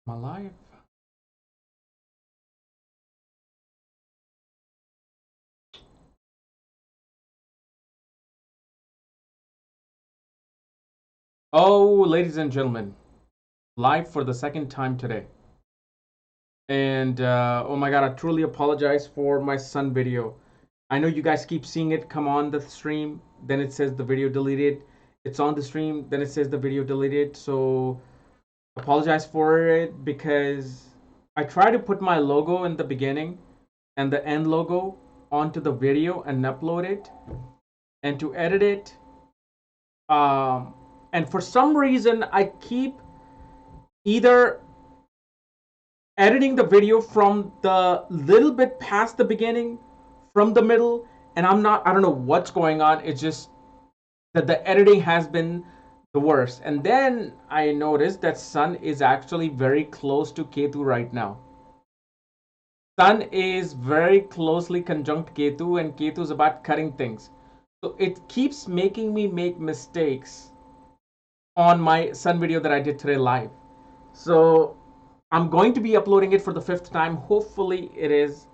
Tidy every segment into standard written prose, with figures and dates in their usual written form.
My life. Oh, ladies and gentlemen, live for the second time today. And oh my God, I truly apologize for my sun video. I know you guys keep seeing it come on the stream, then it says the video deleted. It's on the stream, then it says the video deleted. So apologize for it because I try to put my logo in the beginning and the end logo onto the video and upload it and to edit it. And for some reason, I keep either editing the video from the little bit past the beginning, from the middle, and I don't know what's going on. It's just that the editing has been the worst. And then I noticed that Sun is actually very close to Ketu right now. Sun is very closely conjunct Ketu, and Ketu is about cutting things. So it keeps making me make mistakes on my Sun video that I did today live. So I'm going to be uploading it for the 5th time. Hopefully it is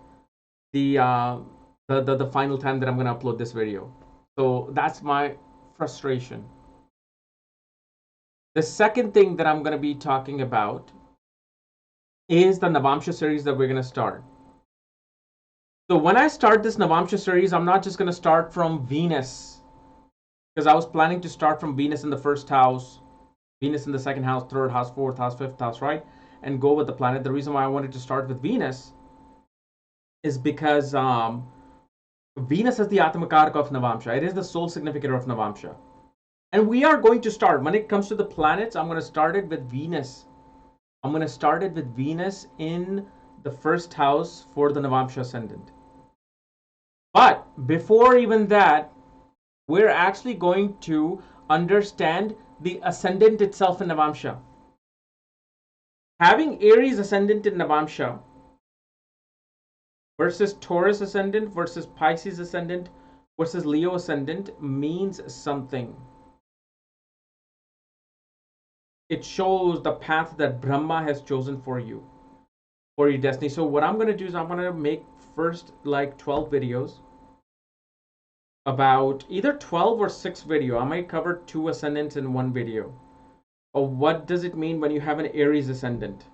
the final time that I'm going to upload this video. So that's my frustration. The second thing that I'm going to be talking about is the Navamsa series that we're going to start. So when I start this Navamsa series, I'm not just going to start from Venus, because I was planning to start from Venus in the first house, Venus in the second house, third house, fourth house, fifth house, right? And go with the planet. The reason why I wanted to start with Venus is because Venus is the Atmakaraka of Navamsa. It is the soul significator of Navamsa. And we are going to start, when it comes to the planets, I'm going to start it with Venus. I'm going to start it with Venus in the first house for the Navamsa ascendant. But before even that, we're actually going to understand the ascendant itself in Navamsa. Having Aries ascendant in Navamsa versus Taurus ascendant versus Pisces ascendant versus Leo ascendant means something. It shows the path that Brahma has chosen for you, for your destiny. So what I'm going to do is I'm going to make first like 12 videos about either 12 or 6 video. I might cover 2 ascendants in one video. Or what does it mean when you have an Aries ascendant?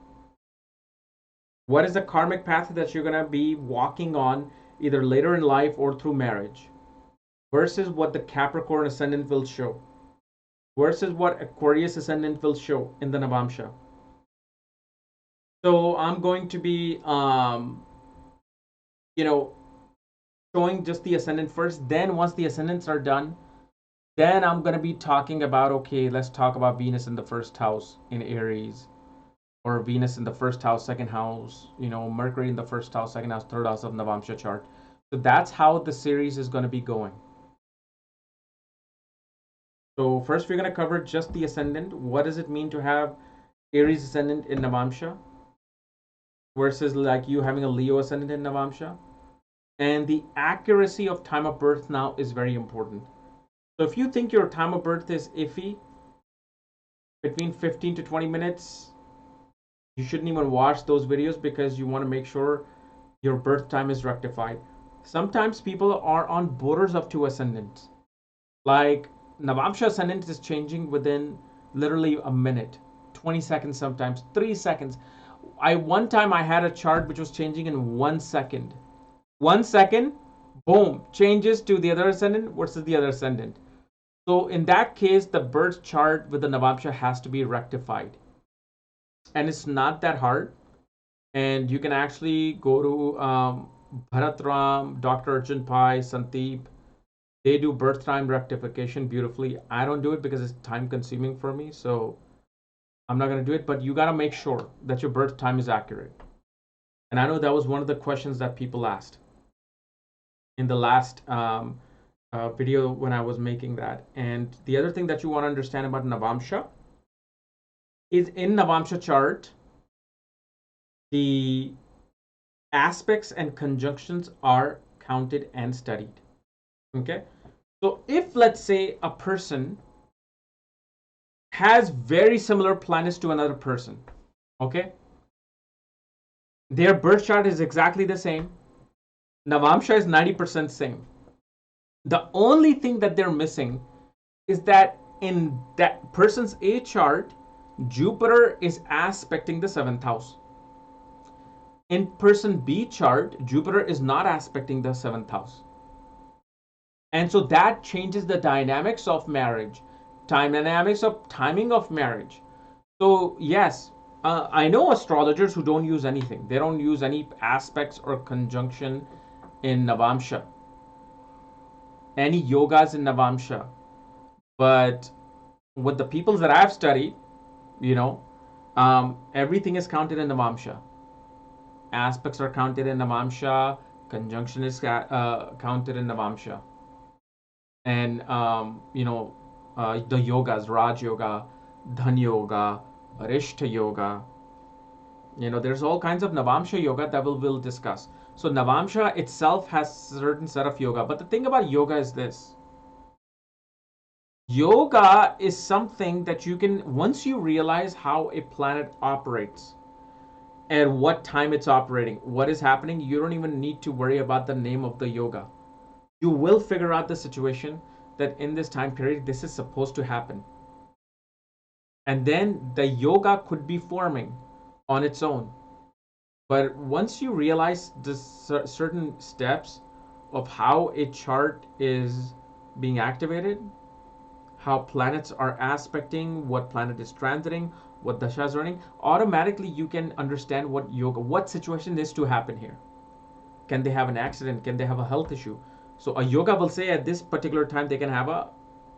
What is the karmic path that you're going to be walking on either later in life or through marriage? Versus what the Capricorn ascendant will show. Versus what Aquarius ascendant will show in the Navamsa. So I'm going to be, showing just the ascendant first. Then once the ascendants are done, then I'm going to be talking about, okay, let's talk about Venus in the first house in Aries, or Venus in the first house, second house, Mercury in the first house, second house, third house of Navamsa chart. So that's how the series is going to be going. So first we're going to cover just the ascendant. What does it mean to have Aries ascendant in Navamsa versus like you having a Leo ascendant in Navamsa? And the accuracy of time of birth now is very important. So if you think your time of birth is iffy, between 15 to 20 minutes, you shouldn't even watch those videos because you want to make sure your birth time is rectified. Sometimes people are on borders of 2 ascendants. Like Navamsa ascendant is changing within literally a minute, 20 seconds sometimes, 3 seconds. One time I had a chart which was changing in 1 second. 1 second, boom, changes to the other ascendant versus the other ascendant. So in that case, the birth chart with the Navamsa has to be rectified. And it's not that hard. And you can actually go to Bharat Ram, Dr. Arjun Pai, Sandeep. They do birth time rectification beautifully. I don't do it because it's time consuming for me. So I'm not going to do it. But you got to make sure that your birth time is accurate. And I know that was one of the questions that people asked in the last video when I was making that. And the other thing that you want to understand about Navamsa is in Navamsa chart, the aspects and conjunctions are counted and studied. Okay, so if let's say a person has very similar planets to another person, okay, Their birth chart is exactly the same. Navamsha is 90% same. The only thing that they're missing is that in that person's A chart, Jupiter is aspecting the seventh house. In person B chart, Jupiter is not aspecting the seventh house. And so that changes the dynamics of marriage, dynamics of timing of marriage. So, yes, I know astrologers who don't use anything. They don't use any aspects or conjunction in Navamsha, any yogas in Navamsha. But with the peoples that I've studied, you know, everything is counted in Navamsha. Aspects are counted in Navamsha. Conjunction is counted in Navamsha. And, the yogas, Raj Yoga, Dhan Yoga, Arishta Yoga, there's all kinds of Navamsha yoga that we'll discuss. So Navamsha itself has a certain set of yoga. But the thing about yoga is this. Yoga is something that you can, once you realize how a planet operates and what time it's operating, what is happening, you don't even need to worry about the name of the yoga. You will figure out the situation that in this time period, this is supposed to happen. And then the yoga could be forming on its own. But once you realize the certain steps of how a chart is being activated, how planets are aspecting, what planet is transiting, what dasha is running, automatically you can understand what situation is to happen here. Can they have an accident? Can they have a health issue? So a yoga will say at this particular time they can have a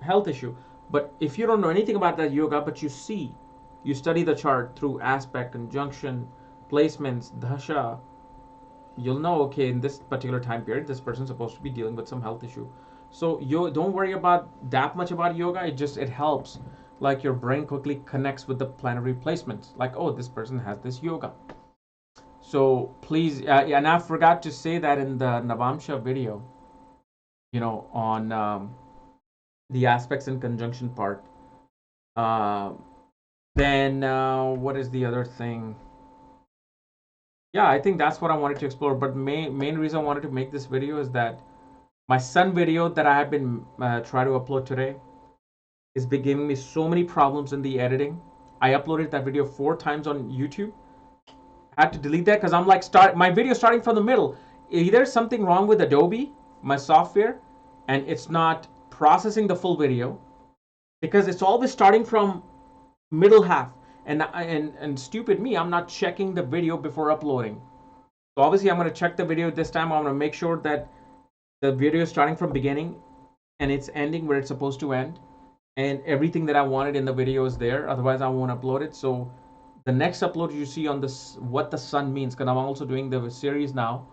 health issue. But if you don't know anything about that yoga, but you study the chart through aspect, conjunction, placements, dasha, you'll know, okay, in this particular time period, this person's supposed to be dealing with some health issue. So you don't worry about that much about yoga. It helps. Like your brain quickly connects with the planetary placements. Like, oh, this person has this yoga. So please, and I forgot to say that in the Navamsha video, on the aspects and conjunction part. Uh, then what is the other thing? Yeah, I think that's what I wanted to explore. But main reason I wanted to make this video is that my sun video that I have been trying to upload today is been giving me so many problems in the editing. I uploaded that video 4 times on YouTube. I had to delete that because I'm like, my video starting from the middle. Either something wrong with Adobe, my software, and it's not processing the full video because it's always starting from middle half. And stupid me, I'm not checking the video before uploading. So obviously I'm going to check the video this time. I'm going to make sure that the video is starting from beginning and it's ending where it's supposed to end, and everything that I wanted in the video is there. Otherwise I won't upload it. So the next upload you see on this, what the sun means, because I'm also doing the series now,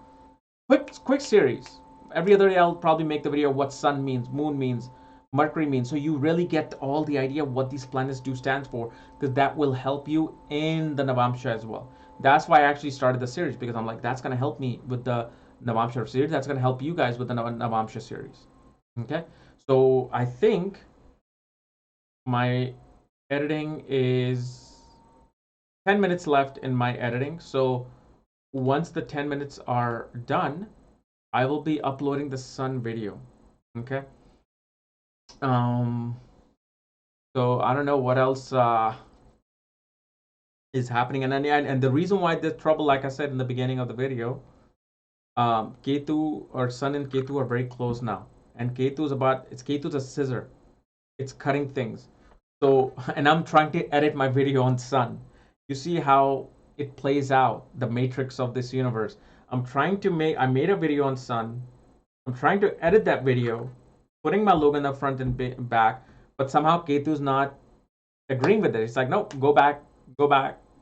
quick series. Every other day I'll probably make the video what sun means, moon means, Mercury means, so you really get all the idea of what these planets do stands for, because that will help you in the Navamsha as well. That's why I actually started the series, because I'm like, that's going to help me with the Navamsha series. That's going to help you guys with the Navamsha series. Okay, so I think my editing is 10 minutes left in my editing. So once the 10 minutes are done, I will be uploading the sun video. Okay. So I don't know what else is happening, and the reason why there's trouble, like I said in the beginning of the video, Ketu, or Sun and Ketu are very close now, and Ketu's a scissor, it's cutting things. So, and I'm trying to edit my video on Sun. You see how it plays out, the matrix of this universe. I made a video on Sun. I'm trying to edit that video, putting my logo in the front and back, but somehow Ketu's not agreeing with it. It's like, no, go back,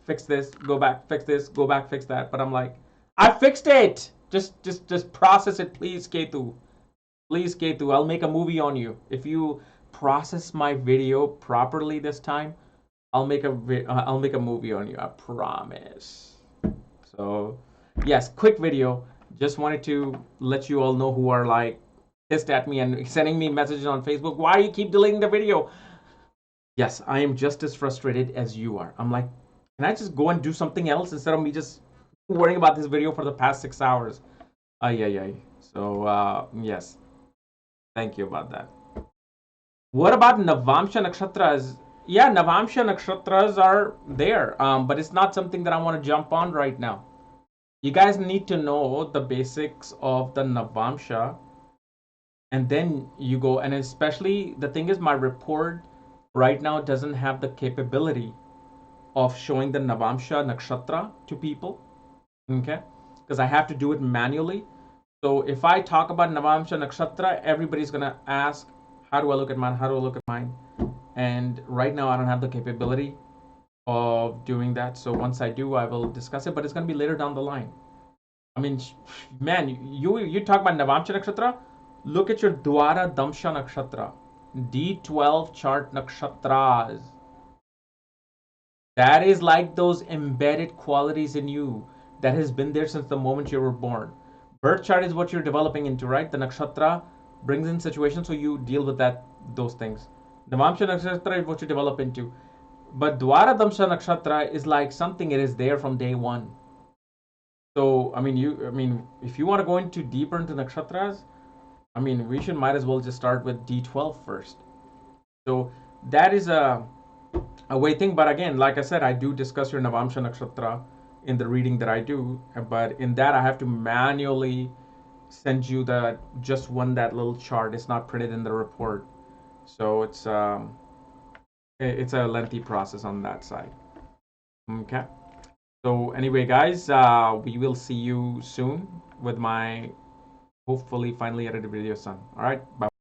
fix this, go back, fix this, go back, fix that. But I'm like, I fixed it. Just process it, please, Ketu. Please, Ketu. I'll make a movie on you if you process my video properly this time. I'll make a movie on you. I promise. So, yes, quick video. Just wanted to let you all know who are like pissed at me and sending me messages on Facebook. Why do you keep deleting the video? Yes, I am just as frustrated as you are. I'm like, can I just go and do something else instead of me just worrying about this video for the past 6 hours. Ay, ay, ay. So, yes, thank you about that. What about Navamsa Nakshatras? Yeah, Navamsa Nakshatras are there, but it's not something that I want to jump on right now. You guys need to know the basics of the Navamsa, and then you go, and especially the thing is, my report right now doesn't have the capability of showing the Navamsa Nakshatra to people, okay? Because I have to do it manually. So if I talk about Navamsa Nakshatra, everybody's gonna ask, how do I look at mine? How do I look at mine? And right now I don't have the capability of doing that. So once I do, I will discuss it, but it's gonna be later down the line. I mean, man, you talk about Navamsa Nakshatra, look at your Dwara Damsha Nakshatra, D12 chart Nakshatras. That is like those embedded qualities in you that has been there since the moment you were born. Birth chart is what you're developing into, right? The nakshatra brings in situations so you deal with those things. Navamsha nakshatra is what you develop into. But Dwara Damsha nakshatra is like something, it is there from day one. So if you want to go into deeper into nakshatras, we should might as well just start with D12 first. So that is a way thing. But again, like I said, I do discuss your Navamsha Nakshatra in the reading that I do. But in that, I have to manually send you that little chart. It's not printed in the report, so it's a lengthy process on that side. Okay. So anyway, guys, we will see you soon with my hopefully finally edited video, son. All right. Bye.